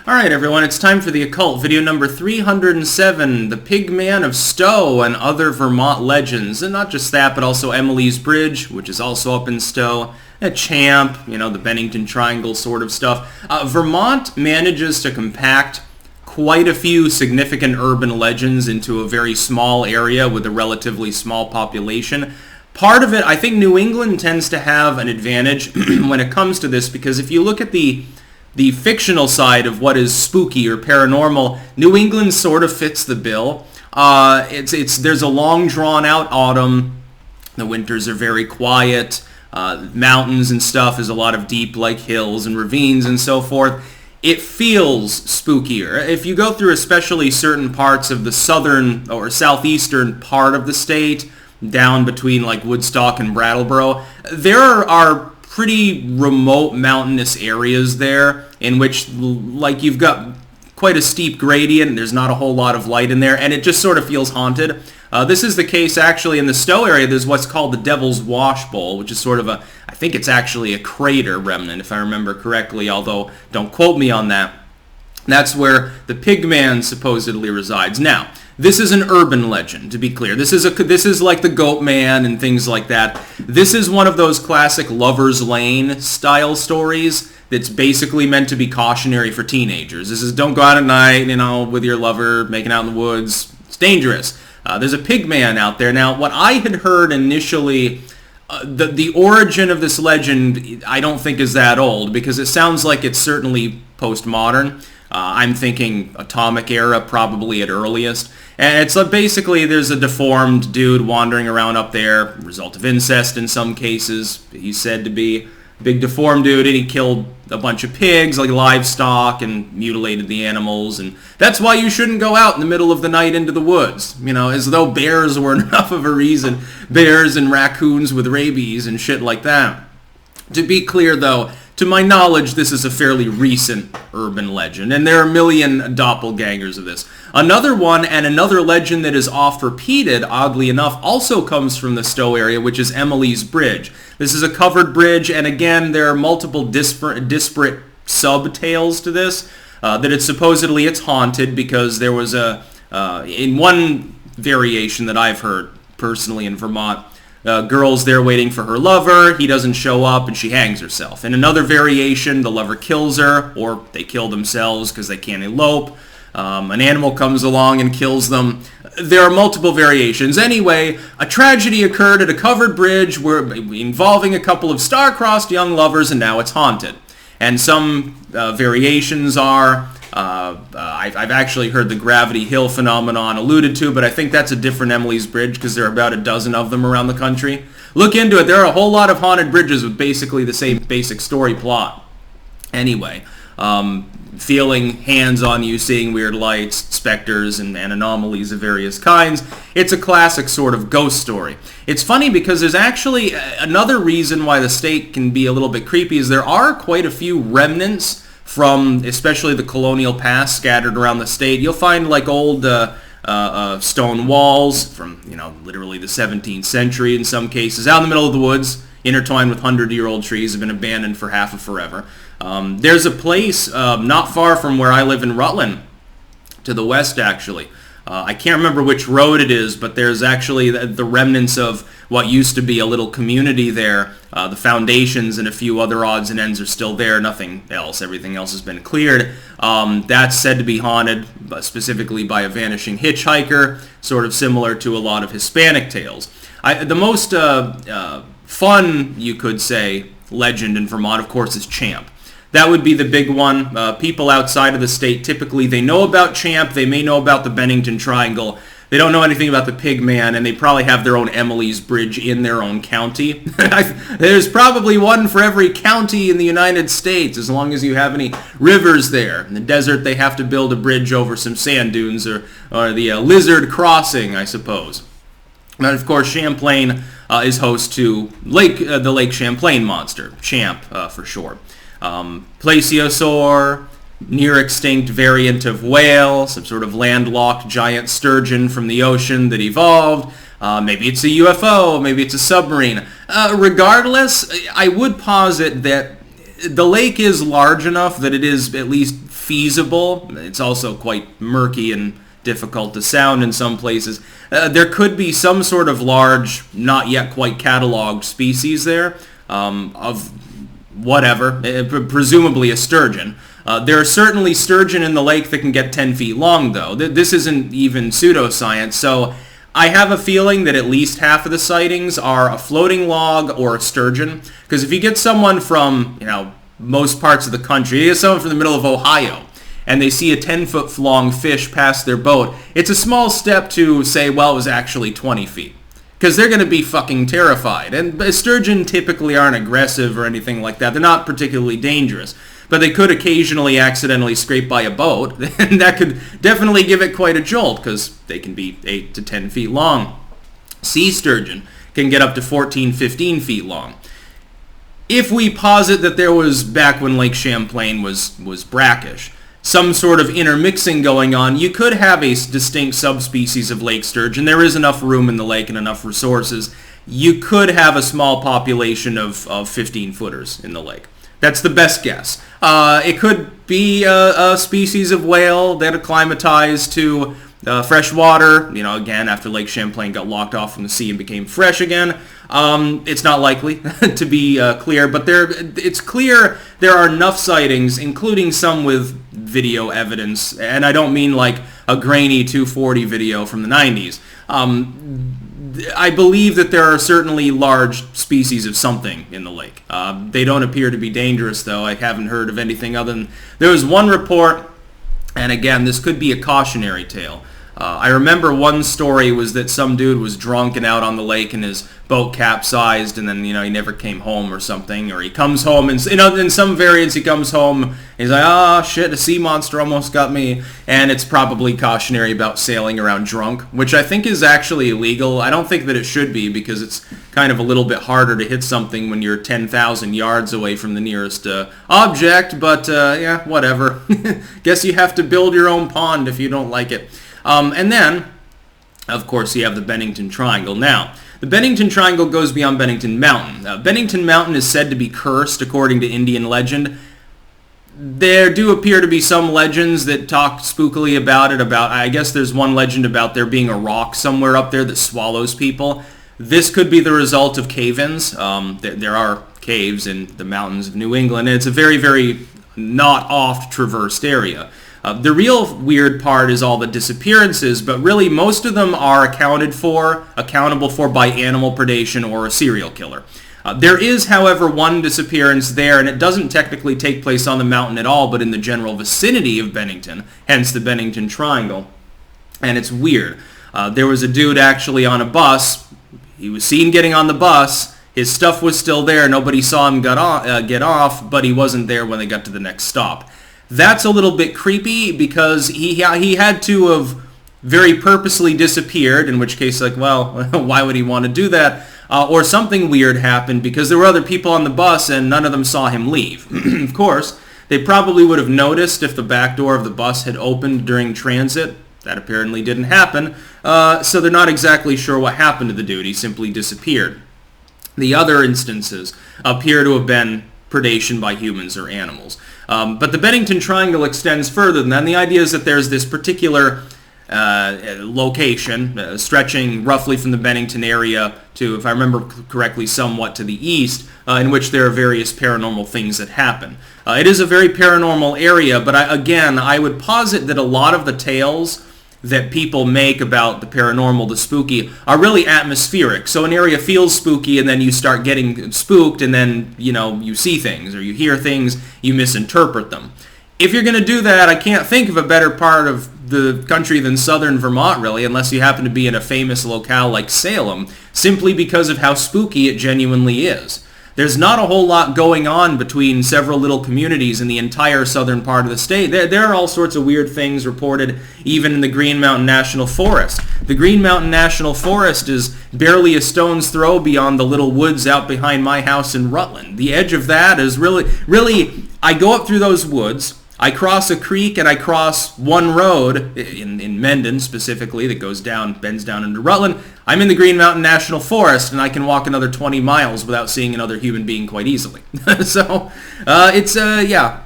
Alright everyone, it's time for the Occult, video number 307, the Pig Man of Stowe and other Vermont legends. And not just that, but also Emily's Bridge, which is also up in Stowe, a Champ, the Bennington Triangle sort of stuff. Vermont manages to compact quite a few significant urban legends into a very small area with a relatively small population. Part of it, I think New England tends to have an advantage when it comes to this, because if you look at the fictional side of what is spooky or paranormal, New England sort of fits the bill. There's a long drawn-out autumn. The winters are very quiet. Mountains and stuff. There's a lot of deep, hills and ravines and so forth. It feels spookier. If you go through especially certain parts of the southern or southeastern part of the state, down between Woodstock and Brattleboro, there are pretty remote mountainous areas there in which you've got quite a steep gradient and there's not a whole lot of light in there, and it just sort of feels haunted. This is the case actually in the Stowe area. There's what's called the Devil's Wash Bowl, which is sort of I think it's actually a crater remnant if I remember correctly, although don't quote me on that. That's where the Pig Man supposedly resides. Now, this is an urban legend, to be clear. This is like the Goat Man and things like that. This is one of those classic Lover's Lane style stories that's basically meant to be cautionary for teenagers. This is don't go out at night, with your lover, making out in the woods. It's dangerous. There's a Pig Man out there. Now, what I had heard initially, the origin of this legend, I don't think is that old, because it sounds like it's certainly postmodern. I'm thinking Atomic Era, probably at earliest. And it's basically there's a deformed dude wandering around up there, result of incest in some cases. He's said to be a big deformed dude, and he killed a bunch of pigs, livestock, and mutilated the animals. And that's why you shouldn't go out in the middle of the night into the woods. As though bears were enough of a reason. Bears and raccoons with rabies and shit like that. To be clear, though, to my knowledge, this is a fairly recent urban legend, and there are a million doppelgangers of this. Another one, and another legend that is oft repeated, oddly enough, also comes from the Stowe area, which is Emily's Bridge. This is a covered bridge, and again, there are multiple disparate sub-tales to this, that it's haunted because there was in one variation that I've heard, personally in Vermont, girl's there waiting for her lover, he doesn't show up, and she hangs herself. In another variation, the lover kills her, or they kill themselves because they can't elope. An animal comes along and kills them. There are multiple variations. Anyway, a tragedy occurred at a covered bridge involving a couple of star-crossed young lovers, and now it's haunted. And some variations are... I've actually heard the Gravity Hill phenomenon alluded to, but I think that's a different Emily's Bridge because there are about a dozen of them around the country. Look into it. There are a whole lot of haunted bridges with basically the same basic story plot. Anyway, feeling hands on you, seeing weird lights, specters, and anomalies of various kinds. It's a classic sort of ghost story. It's funny because there's actually another reason why the state can be a little bit creepy is there are quite a few remnants from especially the Colonial past scattered around the state. You'll find old stone walls from literally the 17th century in some cases, out in the middle of the woods, intertwined with 100-year-old trees, have been abandoned for half of forever. There's a place not far from where I live in Rutland, to the west actually. I can't remember which road it is, but there's actually the remnants of what used to be a little community there. The foundations and a few other odds and ends are still there, nothing else. Everything else has been cleared. That's said to be haunted specifically by a vanishing hitchhiker, sort of similar to a lot of Hispanic tales. The most fun, you could say, legend in Vermont, of course, is Champ. That would be the big one. People outside of the state, typically, they know about Champ, they may know about the Bennington Triangle, they don't know anything about the Pig Man, and they probably have their own Emily's Bridge in their own county. There's probably one for every county in the United States, as long as you have any rivers there. In the desert, they have to build a bridge over some sand dunes, or the Lizard Crossing, I suppose. And of course, Champlain is host to the Lake Champlain monster, Champ for short. Plesiosaur, near extinct variant of whale, some sort of landlocked giant sturgeon from the ocean that evolved. Maybe it's a UFO, maybe it's a submarine. Regardless, I would posit that the lake is large enough that it is at least feasible. It's also quite murky and difficult to sound in some places. There could be some sort of large, not yet quite cataloged species there of whatever, presumably a sturgeon. There are certainly sturgeon in the lake that can get 10 feet long, though. This isn't even pseudoscience, so I have a feeling that at least half of the sightings are a floating log or a sturgeon, because if you get someone from, most parts of the country, you get someone from the middle of Ohio, and they see a 10-foot long fish pass their boat, it's a small step to say, well, it was actually 20 feet. Because they're going to be fucking terrified. And sturgeon typically aren't aggressive or anything like that. They're not particularly dangerous. But they could occasionally accidentally scrape by a boat, and that could definitely give it quite a jolt, because they can be 8 to 10 feet long. Sea sturgeon can get up to 14, 15 feet long. If we posit that there was, back when Lake Champlain was brackish, some sort of intermixing going on, you could have a distinct subspecies of lake sturgeon. There is enough room in the lake and enough resources. You could have a small population of 15-footers in the lake. That's the best guess. It could be a species of whale that acclimatized to fresh water, again, after Lake Champlain got locked off from the sea and became fresh again. It's not likely to be clear, but it's clear there are enough sightings, including some with video evidence, and I don't mean like a grainy 240 video from the 90s. I believe that there are certainly large species of something in the lake. They don't appear to be dangerous, though. I haven't heard of anything other than... There was one report, and again, this could be a cautionary tale. I remember one story was that some dude was drunk and out on the lake and his boat capsized, and then, he never came home or something, or he comes home and, in some variants he comes home, he's like, oh shit, a sea monster almost got me, and it's probably cautionary about sailing around drunk, which I think is actually illegal. I don't think that it should be, because it's kind of a little bit harder to hit something when you're 10,000 yards away from the nearest object, but yeah, whatever. Guess you have to build your own pond if you don't like it. And then, of course, you have the Bennington Triangle. Now, the Bennington Triangle goes beyond Bennington Mountain. Bennington Mountain is said to be cursed, according to Indian legend. There do appear to be some legends that talk spookily about it. I guess there's one legend about there being a rock somewhere up there that swallows people. This could be the result of cave-ins. There are caves in the mountains of New England, and it's a very, very not oft-traversed area. The real weird part is all the disappearances, but really most of them are accountable for by animal predation or a serial killer. There is, however, one disappearance there, and it doesn't technically take place on the mountain at all, but in the general vicinity of Bennington, hence the Bennington Triangle. And it's weird. There was a dude actually on a bus. He was seen getting on the bus. His stuff was still there. Nobody saw him get off, but he wasn't there when they got to the next stop. That's a little bit creepy, because he had to have very purposely disappeared, in which case, like, well, why would he want to do that? Or something weird happened, because there were other people on the bus and none of them saw him leave. Of course, they probably would have noticed if the back door of the bus had opened during transit. That apparently didn't happen, so they're not exactly sure what happened to the dude. He simply disappeared. The other instances appear to have been predation by humans or animals. But the Bennington Triangle extends further than that. And the idea is that there's this particular location stretching roughly from the Bennington area to, if I remember correctly, somewhat to the east, in which there are various paranormal things that happen. It is a very paranormal area, but I would posit that a lot of the tales that people make about the paranormal, the spooky, are really atmospheric. So an area feels spooky, and then you start getting spooked, and then, you see things, or you hear things, you misinterpret them. If you're going to do that, I can't think of a better part of the country than southern Vermont, really, unless you happen to be in a famous locale like Salem, simply because of how spooky it genuinely is. There's not a whole lot going on between several little communities in the entire southern part of the state. There are all sorts of weird things reported even in the Green Mountain National Forest. The Green Mountain National Forest is barely a stone's throw beyond the little woods out behind my house in Rutland. The edge of that is really, I go up through those woods, I cross a creek, and I cross one road, in Mendon specifically, that bends down into Rutland. I'm in the Green Mountain National Forest, and I can walk another 20 miles without seeing another human being quite easily. So, yeah,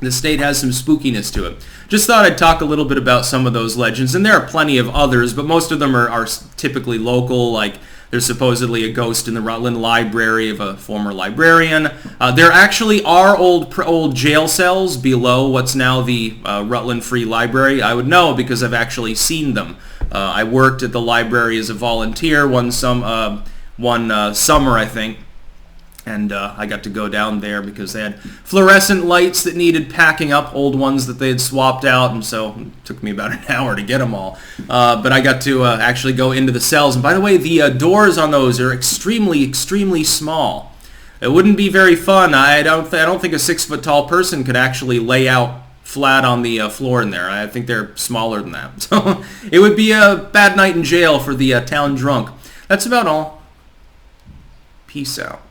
the state has some spookiness to it. Just thought I'd talk a little bit about some of those legends, and there are plenty of others, but most of them are typically local, like there's supposedly a ghost in the Rutland Library of a former librarian. There actually are old jail cells below what's now the Rutland Free Library. I would know because I've actually seen them. I worked at the library as a volunteer one summer, I think, and I got to go down there because they had fluorescent lights that needed packing up, old ones that they had swapped out, and so it took me about an hour to get them all. But I got to actually go into the cells. And by the way, the doors on those are extremely, extremely small. It wouldn't be very fun. I don't think a 6-foot-tall person could actually lay out flat on the floor in there. I think they're smaller than that. So it would be a bad night in jail for the town drunk. That's about all. Peace out.